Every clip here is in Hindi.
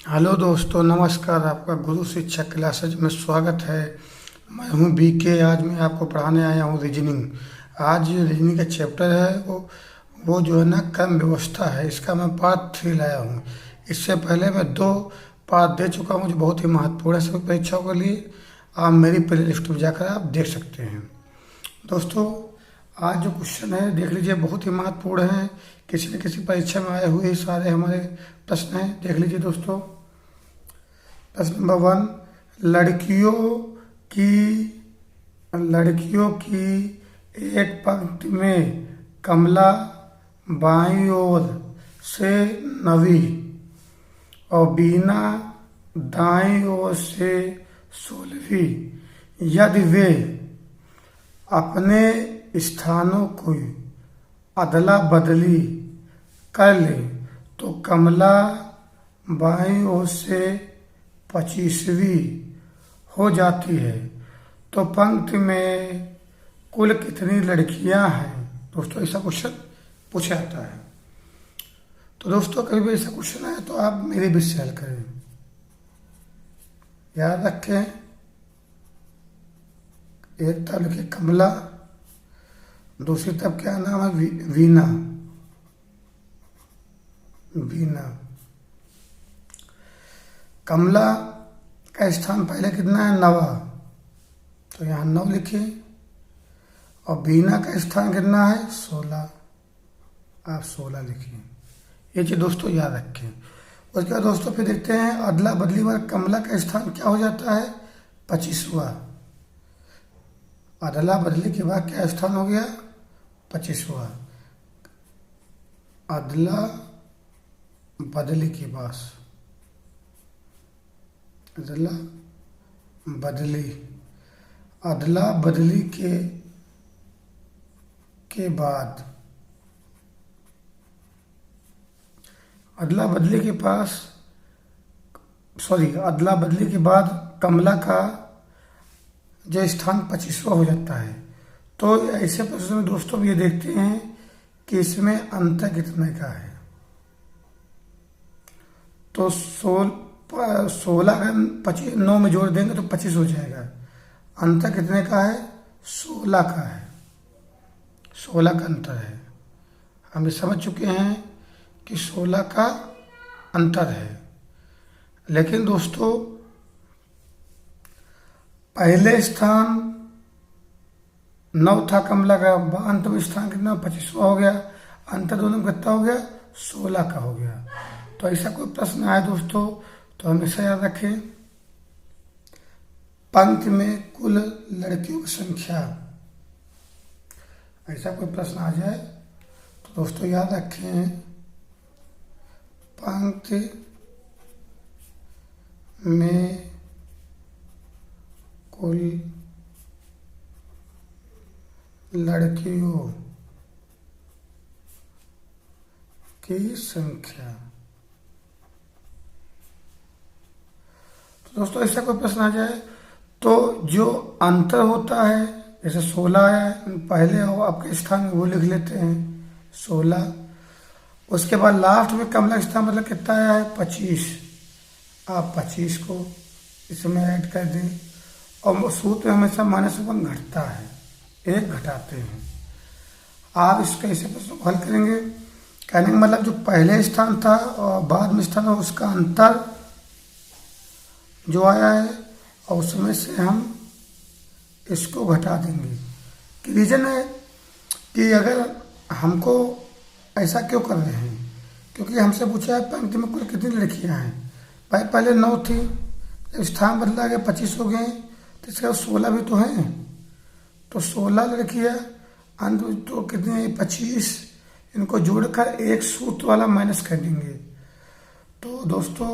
हेलो दोस्तों, नमस्कार। आपका गुरु शिक्षा क्लासेज में स्वागत है। मैं हूं बीके। आज मैं आपको पढ़ाने आया हूं रीजनिंग। आज जो रीजनिंग का चैप्टर है वो जो है ना, क्रम व्यवस्था है। इसका मैं पार्ट 3 लाया हूं। इससे पहले मैं 2 पार्ट दे चुका हूं जो बहुत ही महत्वपूर्ण है सभी परीक्षाओं के लिए। आप मेरी प्ले लिस्ट में जाकर आप देख सकते हैं। दोस्तों, आज जो क्वेश्चन है देख लीजिए, बहुत ही महत्वपूर्ण है। किसी न किसी परीक्षा में आए हुए सारे हमारे प्रश्न हैं। देख लीजिए दोस्तों। प्रश्न नंबर 1, लड़कियों की लड़कियों की एक पंक्ति में कमला बाईं ओर से 9वीं और बीना दाईं ओर से 16वीं, यदि वे अपने स्थानों को अदला बदली कर ले तो कमला बाईं ओर से 25वीं हो जाती है। तो पंक्ति में कुल कितनी लड़कियां हैं? दोस्तों, ऐसा क्वेश्चन पूछा जाता है। तो दोस्तों, कभी भी ऐसा क्वेश्चन आए तो आप मेरे भी से हल करें। याद रखें, एक तरफ लिखे कमला, दूसरी तरफ क्या नाम है? वीना। वीना। कमला का स्थान पहले कितना है? 9वां, तो यहाँ 9 लिखिए। और बीना का स्थान कितना है? 16, आप 16 लिखिए। ये चीज दोस्तों याद रखें। उसके बाद दोस्तों फिर देखते हैं अदला बदली में कमला का स्थान क्या हो जाता है? 25वां। अदला बदली के बाद क्या स्थान हो गया? 25वां। अदला बदली के बाद अदला बदली अदला बदली के बाद अदला बदली के पास अदला बदली के बाद कमला का जो स्थान 25वां हो जाता है। तो ऐसे प्रश्न में दोस्तों ये देखते हैं कि इसमें अंतर कितने का है। तो 16 का 9 में जोड़ देंगे तो 25 हो जाएगा। अंतर कितने का है? 16 का है। 16 का अंतर है। हम ये समझ चुके हैं कि 16 का अंतर है। लेकिन दोस्तों, पहले स्थान 9 था कमला का, अंतिम स्थान कितना? 25वां हो गया। अंतर दोनों में कितना हो गया? 16 का हो गया। तो ऐसा कोई प्रश्न आए दोस्तों तो हमेशा याद रखें, पंक्ति में कुल लड़कियों की संख्या। ऐसा कोई प्रश्न आ जाए तो दोस्तों याद रखें, पंक्ति में कुल लड़कियों की संख्या। तो दोस्तों ऐसा कोई प्रश्न आ जाए तो जो अंतर होता है, जैसे 16 है, पहले हो आपके स्थान में वो लिख लेते हैं 16। उसके बाद लास्ट में कमला स्थान मतलब कितना आया है? 25। आप 25 को इसमें ऐड कर दें। और सूत्र में हमेशा -1 घटता है, 1 घटाते हैं। आप इसका ऐसे प्रश्न को हल करेंगे। कहने का मतलब जो पहले स्थान था और बाद में स्थान है उसका अंतर जो आया है, और उसमें से हम इसको घटा देंगे। कि रीजन है कि अगर हमको ऐसा क्यों कर रहे हैं, क्योंकि हमसे पूछा है पंक्ति में कुल कितनी लड़कियां हैं। भाई पहले 9 थी, जब स्थान बदला गया 25 हो गए, तो इसके बाद 16 भी तो हैं। तो 16 लड़कियां, अंत तो कितने? 25। इनको जोड़कर एक सूत्र वाला माइनस कर देंगे। तो दोस्तों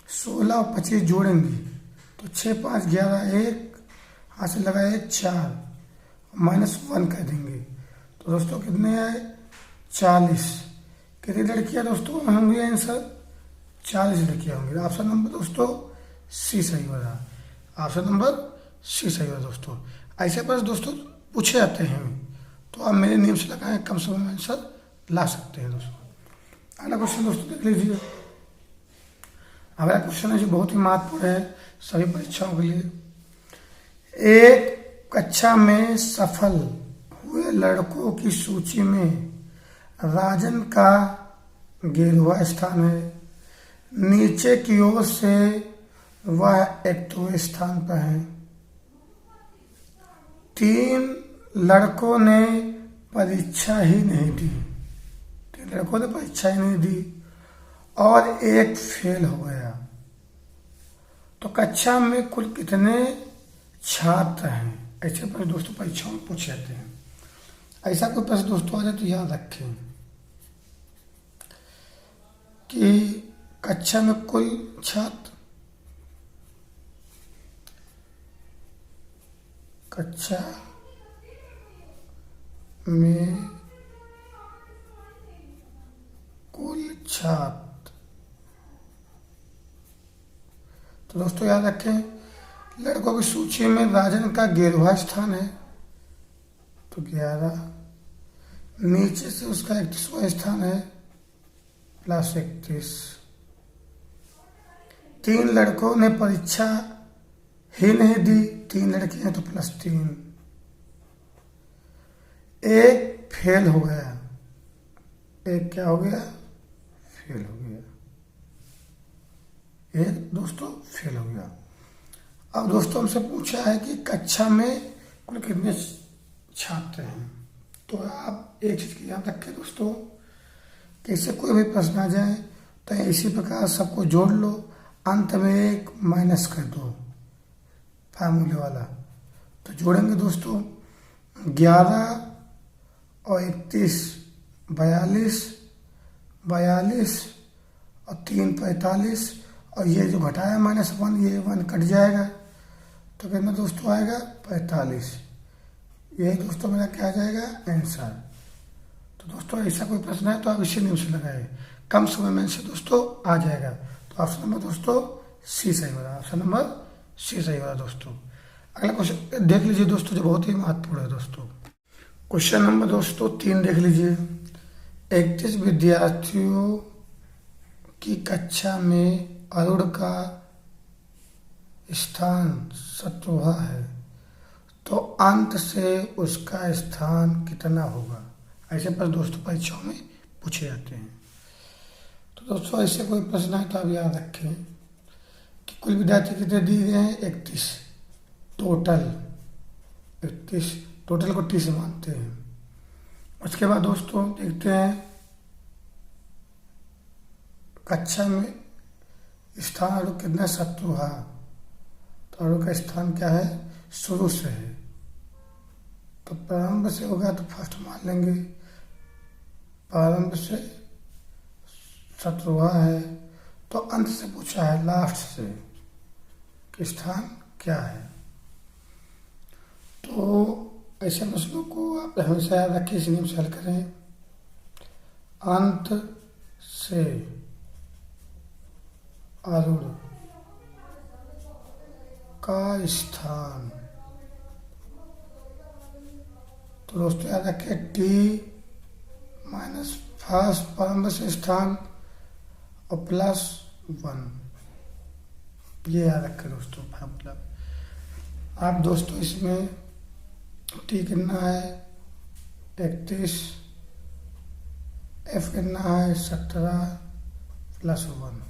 16 और 25 जोड़ेंगे तो 6, 5, 11, 1 हाथ से लगा 1, 4 -1 कर देंगे। तो दोस्तों कितने आए? 40। कितनी लड़कियां दोस्तों होंगी? आंसर 40 लड़कियां होंगी। ऑप्शन नंबर दोस्तों सी सही हो रहा। ऑप्शन नंबर सी सही हो दोस्तों। ऐसे पर दोस्तों पूछे जाते हैं, तो आप मेरे नियम से लगाएं, कम समय में आंसर ला सकते हैं दोस्तों। अगला क्वेश्चन दोस्तों देख लीजिए। अगला क्वेश्चन है जो बहुत ही महत्वपूर्ण है सभी परीक्षाओं के लिए। एक कक्षा में सफल हुए लड़कों की सूची में राजन का 11वां स्थान है। नीचे की ओर से वह 81वें स्थान पर है। 3 लड़कों ने परीक्षा ही नहीं दी, 3 लड़कों ने परीक्षा ही नहीं दी और एक फेल हो गया। तो कक्षा में कुल कितने छात्र हैं? ऐसे प्रश्न दोस्तों परीक्षाओं में पूछे जाते हैं। ऐसा कोई प्रश्न दोस्तों आ जाए तो याद रखें कि कक्षा में कुल छात्र, कक्षा में कुल छात्र। तो दोस्तों याद रखें लड़कों की सूची में राजन का 11वां स्थान है तो 11, नीचे से उसका 31वां स्थान है प्लस 31। 3 लड़कों ने परीक्षा ही नहीं दी, 3 लड़के हैं तो प्लस 3। एक फेल हो गया, एक क्या हो गया? फेल हो गया। एक दोस्तों फेल हो गया। अब दोस्तों हमसे पूछा है कि कक्षा में कुल कितने छात्र हैं। तो आप एक चीज की याद रखें दोस्तों, कैसे कोई भी प्रश्न आ जाए तो इसी प्रकार सबको जोड़ लो, अंत में एक माइनस कर दो फार्मूले वाला। तो जोड़ेंगे दोस्तों 11 और 31 42, 42 और 3 45 और ये जो घटाया -1 ये 1 कट जाएगा तो कितना दोस्तों आएगा 45। यही दोस्तों मेरा क्या आ जाएगा आंसर। तो दोस्तों ऐसा कोई प्रश्न है तो आप इसी नियम से लगाए, कम समय में से दोस्तों आ जाएगा। तो ऑप्शन नंबर दोस्तों सी सही हो रहा है, ऑप्शन नंबर सी सही हो रहा है दोस्तों। अगला क्वेश्चन देख लीजिए दोस्तों जो बहुत ही महत्वपूर्ण है दोस्तों। क्वेश्चन नंबर दोस्तों 3 देख लीजिए। 31 विद्यार्थियों की कक्षा में अरुण का स्थान 17वां है तो अंत से उसका स्थान कितना होगा? ऐसे प्रश्न दोस्तों परीक्षाओं में पूछे जाते हैं। तो दोस्तों ऐसे कोई प्रश्न है तो आप याद रखें कि कुल विद्यार्थी कितने दिए गए हैं 31 टोटल, 31 टोटल को 30 मानते हैं। उसके बाद दोस्तों देखते हैं कक्षा में स्थान अणु कितना 17वां, तो अणु का स्थान क्या है शुरू से है तो प्रारंभ से होगा तो फर्स्ट मान लेंगे, प्रारंभ से 17वां है तो अंत से पूछा है लास्ट से कि स्थान क्या है। तो ऐसे प्रश्नों को आप हमेशा याद रखिए, इसी नियम से हल करें। अंत से अरुण का स्थान, तो दोस्तों याद रखें टी माइनस फर्स्ट प्रारंभ से स्थान और प्लस 1, ये याद रखें दोस्तों फॉर्मूला। आप दोस्तों इसमें टी कितना है 31, एफ कितना है 17 प्लस 1,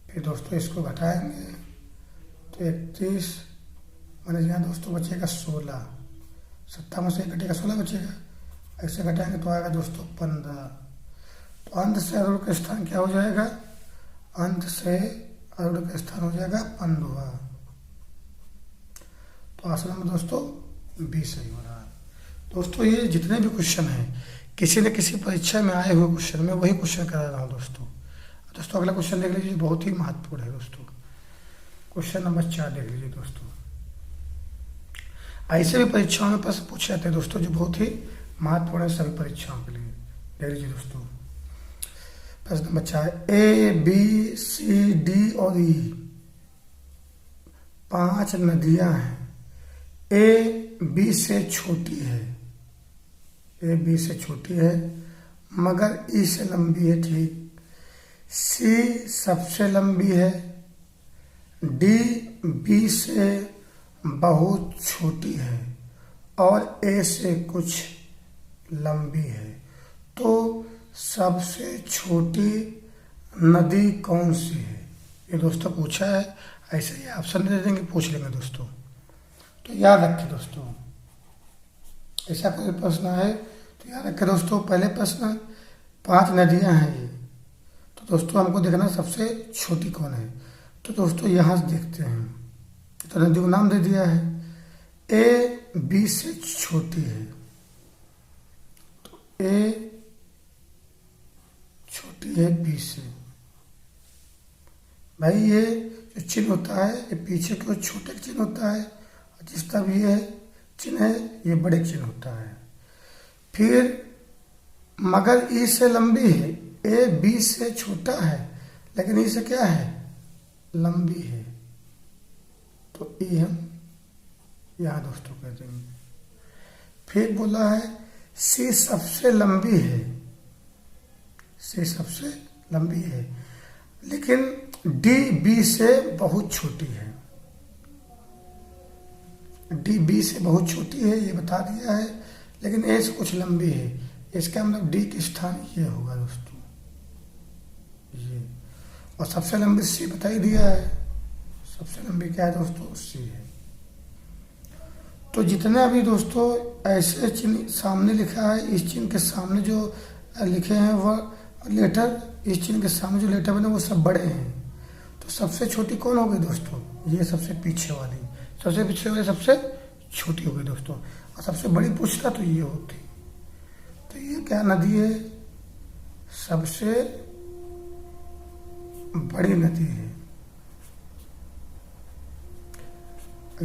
फिर दोस्तों इसको घटाएंगे तो 31 माइनस यहाँ दोस्तों बचेगा 16, 17 में से 1 घटेगा 16 बचेगा, ऐसे घटाएंगे तो आएगा दोस्तों 15। तो अंत से अरुण का स्थान क्या हो जाएगा? अंत से अरुण का स्थान हो जाएगा 15। तो आंसर नंबर दोस्तों 20 सही हो रहा है। दोस्तों ये जितने भी क्वेश्चन हैं किसी न किसी परीक्षा में आए हुए क्वेश्चन में वही क्वेश्चन करा रहा हूँ दोस्तों। दोस्तों अगला क्वेश्चन देख लीजिए, बहुत ही महत्वपूर्ण है दोस्तों। क्वेश्चन नंबर 4 देख लीजिए दोस्तों। ऐसे भी परीक्षाओं में प्रश्न पूछे जाते हैं दोस्तों जो बहुत ही महत्वपूर्ण है सभी परीक्षाओं के लिए। देख लीजिए दोस्तों प्रश्न number 4, A B C D और ई 5 नदियां हैं। ए बी से छोटी है, ए बी से छोटी है मगर ई से लंबी है, ठीक। सी सबसे लंबी है डी बी से बहुत छोटी है और ए से कुछ लंबी है, तो सबसे छोटी नदी कौन सी है? ये दोस्तों पूछा है, ऐसे ही ऑप्शन दे देंगे, पूछ लेंगे दोस्तों। तो याद रखें दोस्तों, ऐसा कोई प्रश्न है तो याद रखें दोस्तों। पहले प्रश्न 5 नदियां हैं ये, तो दोस्तों हमको देखना सबसे छोटी कौन है। तो दोस्तों यहाँ से देखते हैं, तो नदी को नाम दे दिया है, ए बी से छोटी है, तो ए छोटी है बी से। भाई ये जो चिन्ह होता है ये पीछे की ओर छोटे चिन्ह होता है, और जिस तरह भी ये चिन्ह है ये बड़े चिन्ह होता है। फिर मगर ई से लंबी है, ए बी से छोटा है लेकिन ई से क्या है, लंबी है, तो ई हम यहाँ दोस्तों कह देंगे। फिर बोला है सी सबसे लंबी है, सी सबसे लंबी है लेकिन डी बी से बहुत छोटी है, डी बी से बहुत छोटी है ये बता दिया है, लेकिन ए से कुछ लंबी है। इसका मतलब डी के स्थान ये होगा दोस्तों, ये। और सबसे लंबी सी बता ही दिया है, सबसे लंबी क्या है दोस्तों, सी है। तो जितने भी दोस्तों ऐसे चिन्ह सामने लिखा है, इस चिन्ह के सामने जो लिखे हैं वह लेटर, इस चिन्ह के सामने जो लेटर बने वो सब बड़े हैं। तो सबसे छोटी कौन हो गई दोस्तों, ये सबसे पीछे वाली, सबसे पीछे वाली सबसे छोटी हो गई दोस्तों। और सबसे बड़ी पूछता तो ये होती, तो ये क्या नदी है, सबसे बड़ी नदी है।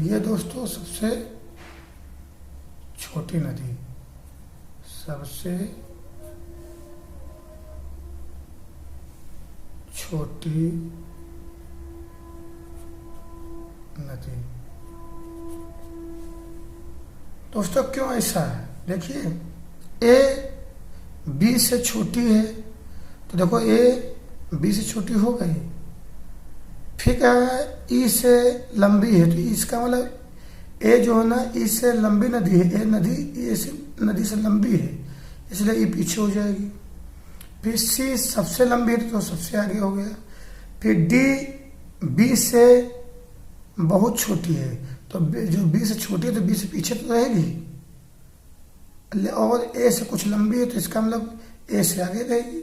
ये दोस्तों सबसे छोटी नदी, सबसे छोटी नदी। दोस्तों क्यों ऐसा है, देखिए ए बी से छोटी है, तो देखो ए बी से छोटी हो गई। फिर क्या है, ई से लंबी है, तो इसका मतलब ए जो है ना ई से लंबी नदी है, ए नदी ए से नदी से लंबी है, इसलिए ई पीछे हो जाएगी। फिर सी सबसे लंबी है तो सबसे आगे हो गया। फिर डी बी से बहुत छोटी है, तो जो बी से छोटी है तो बी से पीछे तो रहेगी, और ए से कुछ लंबी है तो इसका मतलब ए से आगे रहेगी।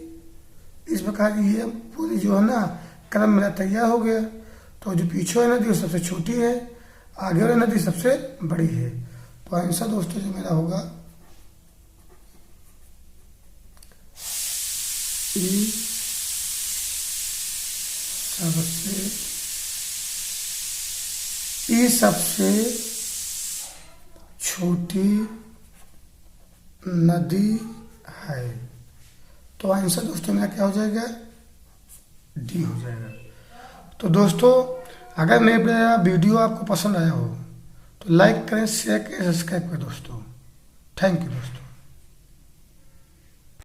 इस प्रकार ये पूरी जो है ना क्रम मेरा तैयार हो गया। तो जो पीछे है नदी वो सबसे छोटी है, आगे वाली नदी सबसे बड़ी है। तो आंसर दोस्तों जो मेरा होगा ई सबसे छोटी नदी है। तो आंसर दोस्तों मेरा क्या हो जाएगा, डी हो जाएगा। तो दोस्तों अगर मेरा वीडियो आपको पसंद आया हो तो लाइक करें, शेयर करें, सब्सक्राइब करें दोस्तों। थैंक यू दोस्तों।